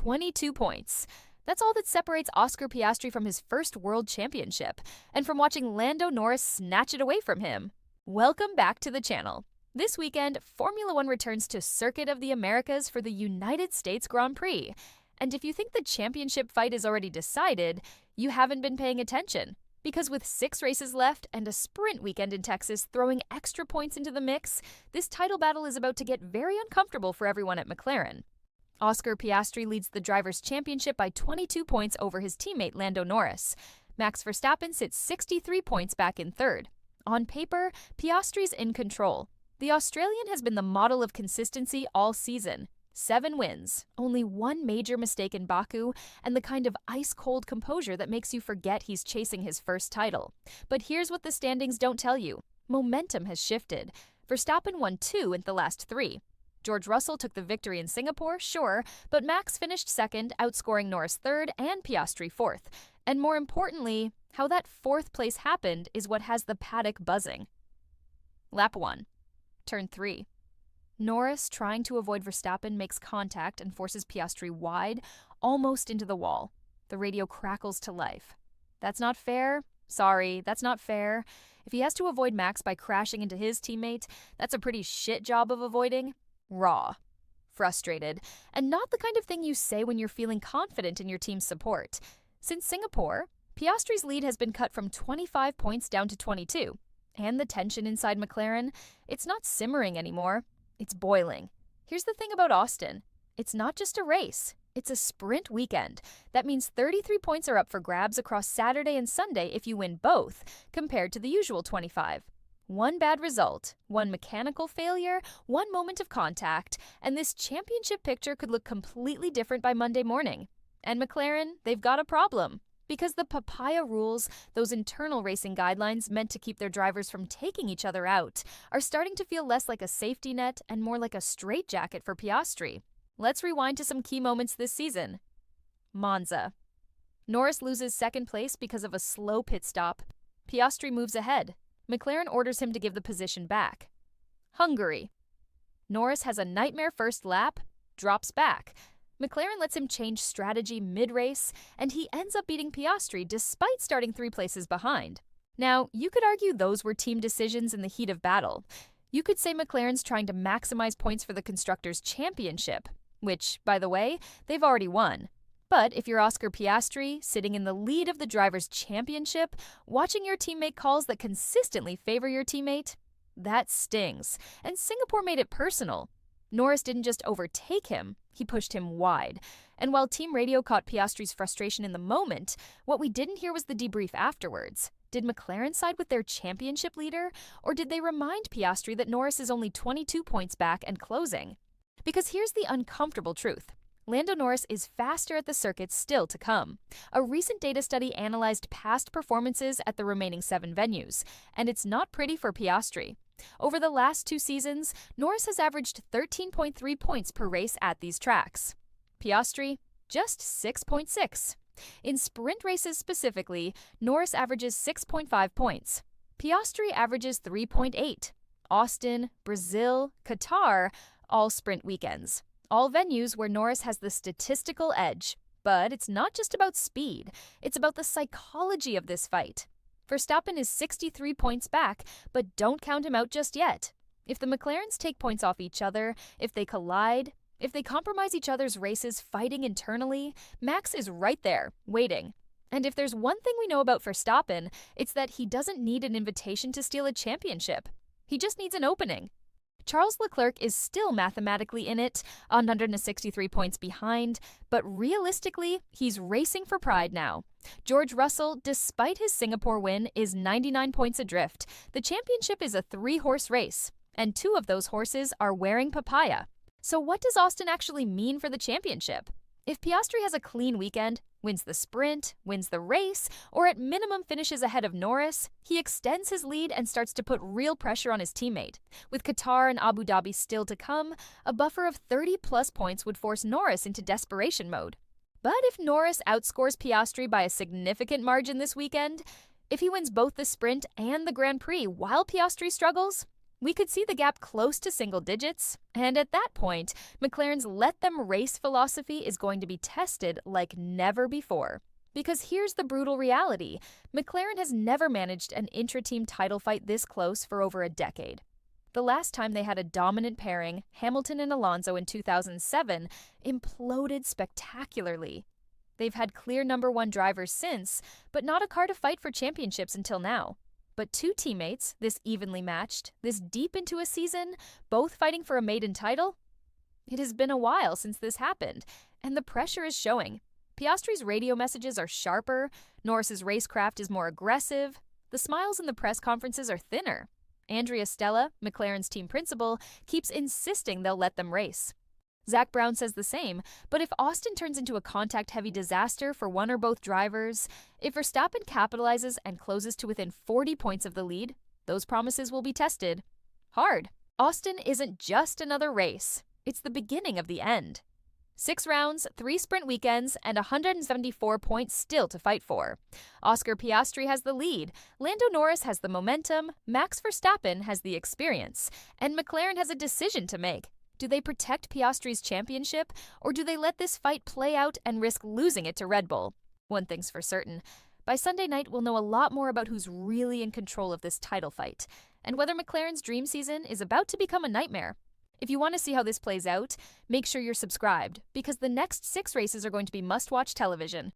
22 points. That's all that separates Oscar Piastri from his first world championship, and from watching Lando Norris snatch it away from him. Welcome back to the channel. This weekend, Formula One returns to Circuit of the Americas for the United States Grand Prix. And if you think the championship fight is already decided, you haven't been paying attention. Because with 6 races left and a sprint weekend in Texas throwing extra points into the mix, this title battle is about to get very uncomfortable for everyone at McLaren. Oscar Piastri leads the Drivers' Championship by 22 points over his teammate Lando Norris. Max Verstappen sits 63 points back in third. On paper, Piastri's in control. The Australian has been the model of consistency all season. 7 wins, only 1 major mistake in Baku, and the kind of ice-cold composure that makes you forget he's chasing his first title. But here's what the standings don't tell you. Momentum has shifted. Verstappen won 2 in the last 3. George Russell took the victory in Singapore, sure, but Max finished second, outscoring Norris third and Piastri fourth. And more importantly, how that 4th place happened is what has the paddock buzzing. Lap 1. Turn 3. Norris, trying to avoid Verstappen, makes contact and forces Piastri wide, almost into the wall. The radio crackles to life. That's not fair? Sorry, that's not fair. If he has to avoid Max by crashing into his teammate, that's a pretty shit job of avoiding. Raw. Frustrated. And not the kind of thing you say when you're feeling confident in your team's support. Since Singapore, Piastri's lead has been cut from 25 points down to 22. And the tension inside McLaren, it's not simmering anymore. It's boiling. Here's the thing about Austin. It's not just a race. It's a sprint weekend. That means 33 points are up for grabs across Saturday and Sunday if you win both, compared to the usual 25. 1 bad result, 1 mechanical failure, 1 moment of contact, and this championship picture could look completely different by Monday morning. And McLaren, they've got a problem. Because the papaya rules, those internal racing guidelines meant to keep their drivers from taking each other out, are starting to feel less like a safety net and more like a straitjacket for Piastri. Let's rewind to some key moments this season. Monza. Norris loses second place because of a slow pit stop. Piastri moves ahead. McLaren orders him to give the position back. Hungary. Norris has a nightmare first lap, drops back. McLaren lets him change strategy mid-race, and he ends up beating Piastri despite starting 3 places behind. Now, you could argue those were team decisions in the heat of battle. You could say McLaren's trying to maximize points for the Constructors' Championship, which, by the way, they've already won. But if you're Oscar Piastri, sitting in the lead of the Drivers' Championship, watching your team make calls that consistently favor your teammate, that stings. And Singapore made it personal. Norris didn't just overtake him, he pushed him wide. And while team radio caught Piastri's frustration in the moment, what we didn't hear was the debrief afterwards. Did McLaren side with their championship leader, or did they remind Piastri that Norris is only 22 points back and closing? Because here's the uncomfortable truth. Lando Norris is faster at the circuit still to come. A recent data study analyzed past performances at the remaining 7 venues, and it's not pretty for Piastri. Over the last 2 seasons, Norris has averaged 13.3 points per race at these tracks. Piastri, just 6.6. In sprint races specifically, Norris averages 6.5 points. Piastri averages 3.8. Austin, Brazil, Qatar, all sprint weekends. All venues where Norris has the statistical edge. But it's not just about speed, it's about the psychology of this fight. Verstappen is 63 points back, but don't count him out just yet. If the McLarens take points off each other, if they collide, if they compromise each other's races fighting internally, Max is right there, waiting. And if there's one thing we know about Verstappen, it's that he doesn't need an invitation to steal a championship. He just needs an opening. Charles Leclerc is still mathematically in it, 163 points behind, but realistically, he's racing for pride now. George Russell, despite his Singapore win, is 99 points adrift. The championship is a 3-horse race, and 2 of those horses are wearing papaya. So what does Austin actually mean for the championship? If Piastri has a clean weekend, wins the sprint, wins the race, or at minimum finishes ahead of Norris, he extends his lead and starts to put real pressure on his teammate. With Qatar and Abu Dhabi still to come, a buffer of 30-plus points would force Norris into desperation mode. But if Norris outscores Piastri by a significant margin this weekend, if he wins both the sprint and the Grand Prix while Piastri struggles, We could see the gap close to single digits, and at that point, McLaren's let them race philosophy is going to be tested like never before. Because here's the brutal reality: McLaren has never managed an intra-team title fight this close for over a decade. The last time they had a dominant pairing, Hamilton and Alonso in 2007, imploded spectacularly. They've had clear number one drivers since, but not a car to fight for championships until now. But two teammates, this evenly matched, this deep into a season, both fighting for a maiden title? It has been a while since this happened, and the pressure is showing. Piastri's radio messages are sharper, Norris's racecraft is more aggressive, the smiles in the press conferences are thinner. Andrea Stella, McLaren's team principal, keeps insisting they'll let them race. Zach Brown says the same, but if Austin turns into a contact-heavy disaster for one or both drivers, if Verstappen capitalizes and closes to within 40 points of the lead, those promises will be tested hard. Austin isn't just another race. It's the beginning of the end. 6 rounds, 3 sprint weekends, and 174 points still to fight for. Oscar Piastri has the lead, Lando Norris has the momentum, Max Verstappen has the experience, and McLaren has a decision to make. Do they protect Piastri's championship, or do they let this fight play out and risk losing it to Red Bull? One thing's for certain: by Sunday night, we'll know a lot more about who's really in control of this title fight, and whether McLaren's dream season is about to become a nightmare. If you want to see how this plays out, make sure you're subscribed, because the next 6 races are going to be must-watch television.